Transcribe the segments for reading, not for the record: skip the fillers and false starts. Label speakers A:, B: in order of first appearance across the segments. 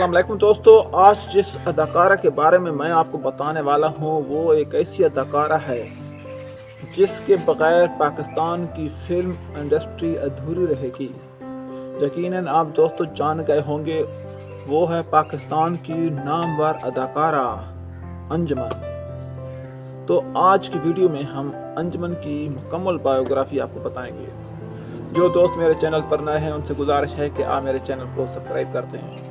A: अस्सलाम वालेकुम दोस्तों, आज जिस अदाकारा के बारे में मैं आपको बताने वाला हूँ वो एक ऐसी अदाकारा है जिसके बगैर पाकिस्तान की फिल्म इंडस्ट्री अधूरी रहेगी। यकीनन आप दोस्तों जान गए होंगे, वो है पाकिस्तान की नामवर अदाकारा अंजुमन। तो आज की वीडियो में हम अंजुमन की मुकम्मल बायोग्राफी आपको बताएंगे। जो दोस्त मेरे चैनल पर नए हैं उनसे गुजारिश है कि आप मेरे चैनल को सब्सक्राइब करते हैं।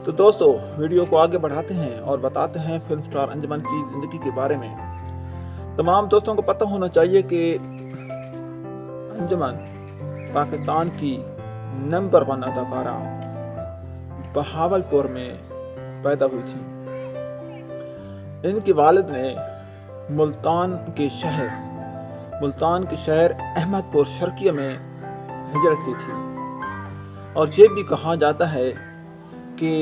A: तो दोस्तों वीडियो को आगे बढ़ाते हैं और बताते हैं फिल्म स्टार अंजुमन की ज़िंदगी के बारे में। तमाम दोस्तों को पता होना चाहिए कि अंजुमन पाकिस्तान की नंबर 1 अदाकारा बहावलपुर में पैदा हुई थी। इनके वालिद ने मुल्तान के शहर अहमदपुर शर्किया में हिजरत की थी और ये भी कहा जाता है कि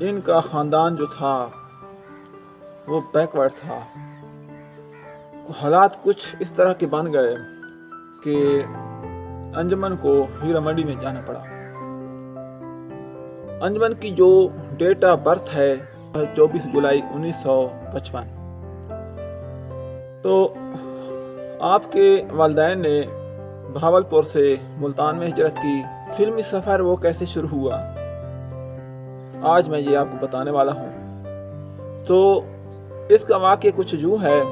A: इनका ख़ानदान जो था वो बैकवर्ड था। हालात कुछ इस तरह के बन गए कि अंजुमन को हीरा मंडी में जाना पड़ा। अंजुमन की जो डेट ऑफ बर्थ है 24 जुलाई 1955। तो आपके वालिदैन ने बहावलपुर से मुल्तान में हिजरत की। फिल्मी सफ़र वो कैसे शुरू हुआ आज मैं ये आपको बताने वाला हूँ। तो इसका वाक़या कुछ यूँ है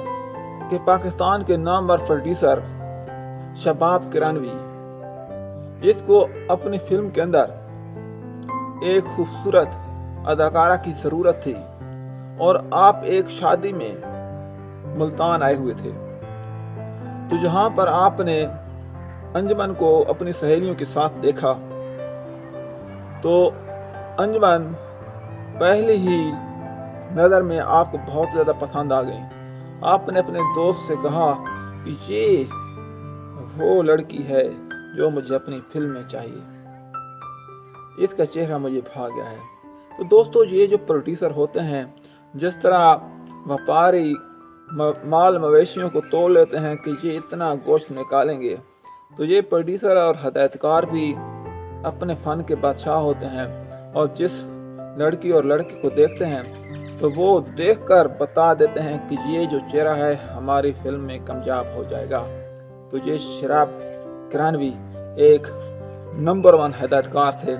A: कि पाकिस्तान के नामवर प्रोड्यूसर शबाब किरानवी, इसको अपनी फिल्म के अंदर एक खूबसूरत अदाकारा की ज़रूरत थी और आप एक शादी में मुल्तान आए हुए थे। तो जहाँ पर आपने अंजुमन को अपनी सहेलियों के साथ देखा तो अंजुमन पहले ही नज़र में आपको बहुत ज़्यादा पसंद आ गई। आपने अपने दोस्त से कहा कि ये वो लड़की है जो मुझे अपनी फिल्म में चाहिए, इसका चेहरा मुझे भा गया है। तो दोस्तों ये जो प्रोड्यूसर होते हैं, जिस तरह व्यापारी माल मवेशियों को तोड़ लेते हैं कि ये इतना गोश्त निकालेंगे, तो ये प्रोड्यूसर और हदायतकार भी अपने फ़न के बादशाह होते हैं और जिस लड़की और लड़के को देखते हैं तो वो देखकर बता देते हैं कि ये जो चेहरा है हमारी फिल्म में कामयाब हो जाएगा। तो ये शबाब किरानवी एक नंबर 1 हदायतकार थे।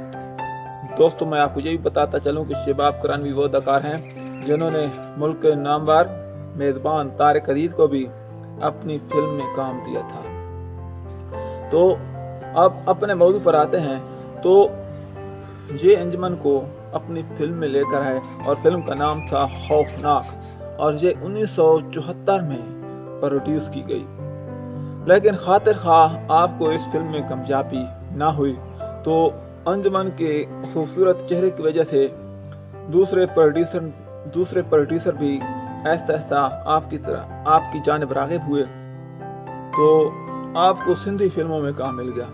A: दोस्तों मैं आपको ये भी बताता चलूँ कि शबाब किरानवी वो अदाकार हैं जिन्होंने मुल्क के नामवर मेज़बान तारिक अजीज़ को भी अपनी फिल्म में काम दिया था। तो अब अपने मौजू पर आते हैं। तो ये अंजुमन को अपनी फिल्म में लेकर आए और फिल्म का नाम था खौफनाक और ये 1974 में प्रोड्यूस की गई। लेकिन खातिर खाह आपको इस फिल्म में कामयाबी ना हुई तो अंजुमन के खूबसूरत चेहरे की वजह से दूसरे प्रोड्यूसर भी ऐसा ऐसा आपकी जानिब राग़िब हुए तो आपको सिंधी फिल्मों में काम मिल गया।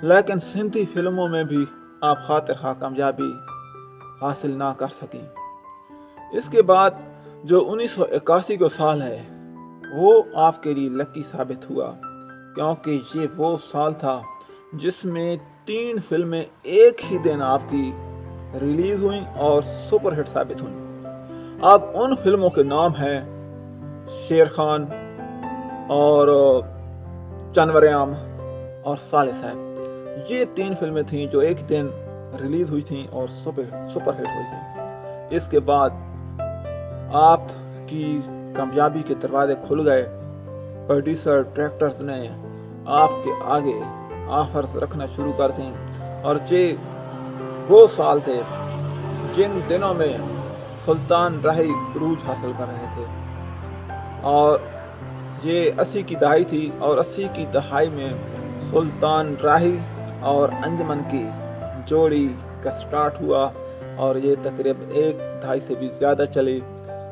A: लेकिन सिंधी फिल्मों में भी आप खातिर खा कामयाबी हासिल ना कर सकी। इसके बाद जो 1981 का साल है वो आपके लिए लकी साबित हुआ, क्योंकि ये वो साल था जिसमें 3 फिल्में एक ही दिन आपकी रिलीज़ हुई और सुपर हिट साबित हुई। अब उन फिल्मों के नाम हैं शेर खान और जानवर-ए-आम और साले साहब। ये 3 फिल्में थीं जो एक दिन रिलीज़ हुई थीं और सुपर हिट हुई थी। इसके बाद आपकी कामयाबी के दरवाजे खुल गए। प्रोड्यूसर डायरेक्टर्स ने आपके आगे ऑफर्स रखना शुरू कर दी और ये वो साल थे जिन दिनों में सुल्तान राही उरूज हासिल कर रहे थे और ये 80 की दहाई थी और 80 की दहाई में सुल्तान राही और अंजुमन की जोड़ी का स्टार्ट हुआ और ये तकरीबन 1 दहाई से भी ज़्यादा चली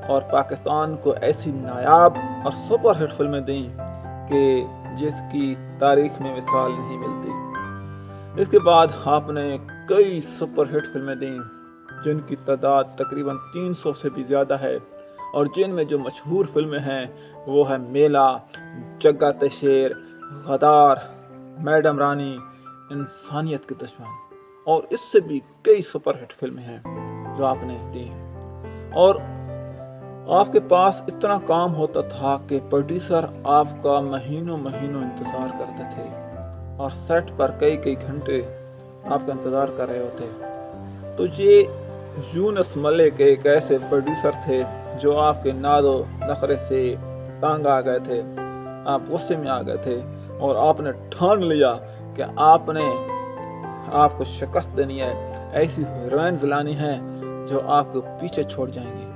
A: और पाकिस्तान को ऐसी नायाब और सुपर हिट फिल्में दी कि जिसकी तारीख में मिसाल नहीं मिलती। इसके बाद आपने कई सुपर हिट फिल्में दी जिनकी तादाद तकरीबन 300 से भी ज़्यादा है और जिनमें जो मशहूर फिल्में हैं वो है मेला, जग्गा तशेर, गदार, मैडम रानी, इंसानियत के दुश्मन اور اس سے بھی کئی سپر ہٹ فلمیں ہیں جو آپ نے دی، اور آپ کے پاس اتنا کام ہوتا تھا کہ پروڈیوسر آپ کا مہینوں انتظار کرتے تھے اور سیٹ پر کئی گھنٹے آپ کا انتظار کر رہے ہوتے۔ تو یہ یونس ملک ایک ایسے پروڈیوسر تھے جو آپ کے ناز و نخرے سے تنگ آ گئے تھے، آپ غصے میں آ گئے تھے، اور آپ نے ٹھان لیا کہ آپ کو شکست دینی ہے، ایسی ہیروئنز لانی ہے جو آپ کو پیچھے چھوڑ جائیں گے۔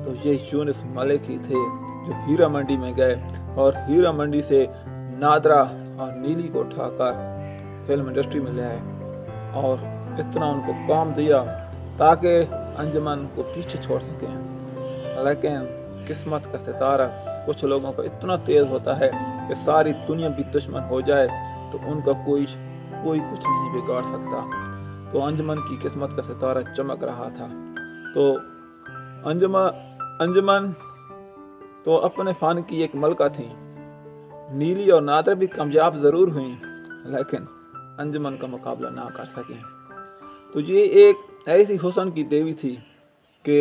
A: تو یہ یونس ملک ہی تھے جو ہیرا منڈی میں گئے اور ہیرا منڈی سے نادرا اور نیلی کو اٹھا کر فلم انڈسٹری میں لے آئے اور اتنا ان کو کام دیا تاکہ انجمن کو پیچھے چھوڑ سکیں۔ لیکن قسمت کا ستارہ کچھ لوگوں کا اتنا تیز ہوتا ہے کہ ساری دنیا بھی دشمن ہو جائے تو ان کا کوئی کچھ نہیں بگاڑ سکتا۔ تو انجمن کی قسمت کا ستارہ چمک رہا تھا۔ تو انجمن تو اپنے فن کی ایک ملکہ تھی۔ نیلی اور نادرا بھی کامیاب ضرور ہوئیں لیکن انجمن کا مقابلہ نہ کر سکیں۔ تو یہ ایک ایسی حسن کی دیوی تھی کہ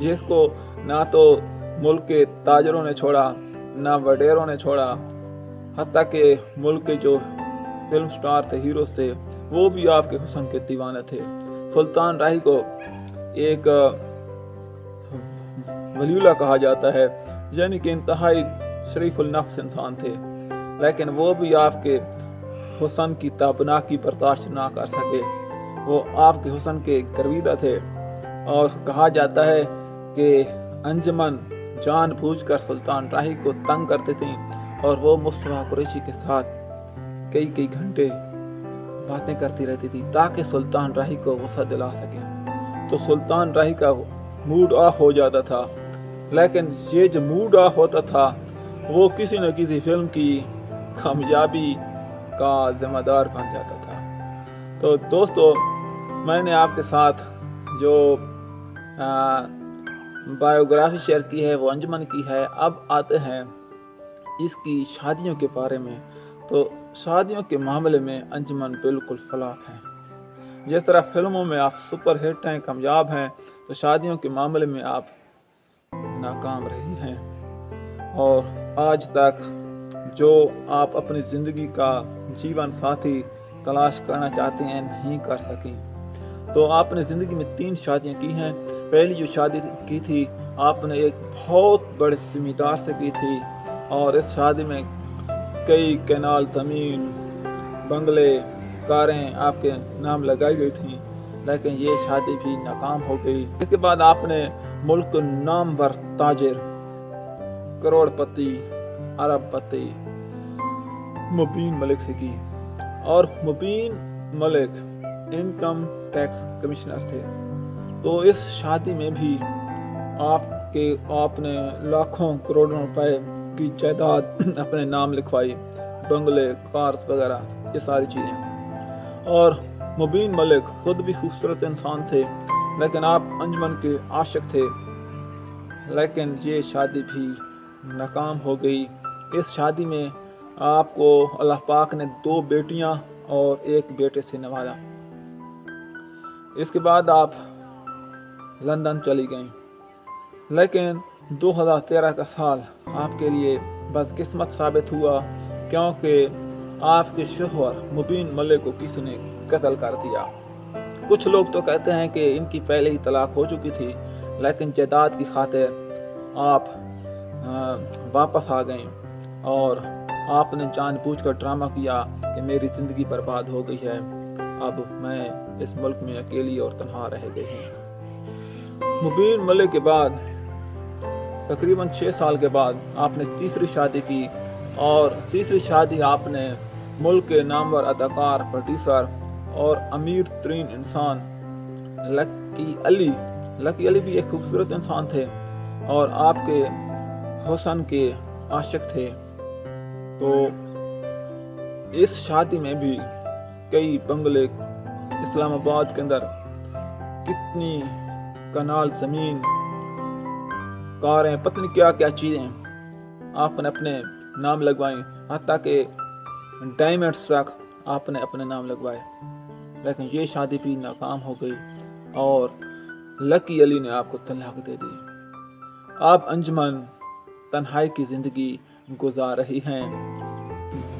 A: جس کو نہ تو ملک کے تاجروں نے چھوڑا، نہ وڈیروں نے چھوڑا، حتیٰ کہ ملک کے جو فلم سٹار تھے، ہیروز تھے، وہ بھی آپ کے حسن کے دیوانے تھے۔ سلطان راہی کو ایک ولی اللہ کہا جاتا ہے، یعنی کہ انتہائی شریف النفس انسان تھے، لیکن وہ بھی آپ کے حسن کی تابناکی برداشت نہ کر سکے۔ وہ آپ کے حسن کے گرویدہ تھے اور کہا جاتا ہے کہ انجمن جان بوجھ کر سلطان راہی کو تنگ کرتے تھیں اور وہ مصطفیٰ قریشی کے ساتھ کئی گھنٹے باتیں کرتی رہتی تھی تاکہ سلطان راہی کو غصہ دلا سکے۔ تو سلطان راہی کا موڈ آف ہو جاتا تھا، لیکن یہ جو موڈ آف ہوتا تھا وہ کسی نہ کسی فلم کی کامیابی کا ذمہ دار بن جاتا تھا۔ تو دوستو، میں نے آپ کے ساتھ جو بایوگرافی شیئر کی ہے وہ انجمن کی ہے۔ اب آتے ہیں اس کی شادیوں کے بارے میں۔ تو شادیوں کے معاملے میں انجمن بالکل فلاپ ہیں۔ جس طرح فلموں میں آپ سپر ہٹ ہیں، کامیاب ہیں، تو شادیوں کے معاملے میں آپ ناکام رہی ہیں، اور آج تک جو آپ اپنی زندگی کا جیون ساتھی تلاش کرنا چاہتے ہیں نہیں کر سکیں۔ تو آپ نے زندگی میں 3 شادیاں کی ہیں۔ پہلی جو شادی کی تھی آپ نے ایک بہت بڑے زمیندار سے کی تھی، اور اس شادی میں کئی کینال زمین، بنگلے، کاریں آپ کے نام لگائی گئی تھیں، لیکن یہ شادی بھی ناکام ہو گئی۔ اس کے بعد آپ نے ملک نامور تاجر، کروڑ پتی، ارب پتی مبین ملک سے کی، اور مبین ملک انکم ٹیکس کمشنر تھے۔ تو اس شادی میں بھی آپ نے لاکھوں کروڑوں روپے کی جائیداد اپنے نام لکھوائی، بنگلے، کارز وغیرہ، یہ ساری چیزیں۔ اور مبین ملک خود بھی خوبصورت انسان تھے، لیکن آپ انجمن کے عاشق تھے، لیکن یہ شادی بھی ناکام ہو گئی۔ اس شادی میں آپ کو اللہ پاک نے 2 بیٹیاں اور 1 بیٹے سے نوازا۔ اس کے بعد آپ لندن چلی گئیں، لیکن 2013 کا سال آپ کے لیے بدقسمت ثابت ہوا، کیونکہ آپ کے شوہر مبین ملک کو کسی نے قتل کر دیا۔ کچھ لوگ تو کہتے ہیں کہ ان کی پہلے ہی طلاق ہو چکی تھی، لیکن جائیداد کی خاطر آپ واپس آ گئیں، اور آپ نے جان بوجھ کر ڈرامہ کیا کہ میری زندگی برباد ہو گئی ہے، اب میں اس ملک میں اکیلی اور تنہا رہ گئی ہوں۔ مبین ملک کے بعد تقریباً 6 سال کے بعد آپ نے تیسری شادی کی، اور تیسری شادی آپ نے ملک کے نامور اداکار، پروڈیوسر اور امیر ترین انسان لکی علی بھی ایک خوبصورت انسان تھے اور آپ کے حسن کے عاشق تھے۔ تو اس شادی میں بھی کئی بنگلے، اسلام آباد کے اندر کتنی کنال زمین، کاریں، پتہ نہیں کیا کیا چیزیں آپ نے اپنے نام لگوائیں، حتیٰ کہ ڈائمنڈز تک آپ نے اپنے نام لگوائے۔ लेकिन ये शादी भी नाकाम हो गई और लकी अली ने आपको तलाक दे दी। आप अंजुमन तन्हाई की ज़िंदगी गुजार रही हैं।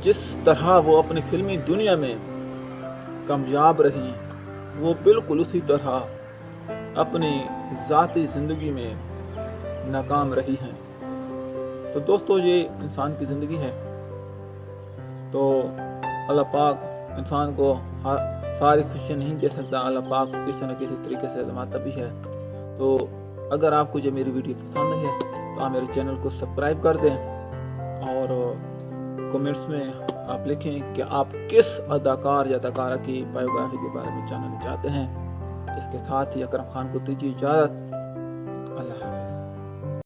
A: जिस तरह वो अपनी फिल्मी दुनिया में कामयाब रही, वो बिल्कुल उसी तरह अपनी ज़ाती ज़िंदगी में नाकाम रही हैं। तो दोस्तों, ये इंसान की ज़िंदगी है। तो अल्लाह पाक इंसान को सारी खुशियाँ नहीं दे सकता। अल्लाह पाक किसी न किसी तरीके से आज़माता भी है। तो अगर आपको जो मेरी वीडियो पसंद आई है तो आप मेरे चैनल को सब्सक्राइब कर दें और कमेंट्स में आप लिखें कि आप किस अदाकार या अदाकारा की बायोग्राफी के बारे में जानना चाहते हैं। इसके साथ ही अकरम खान को दीजिए इजाज़त।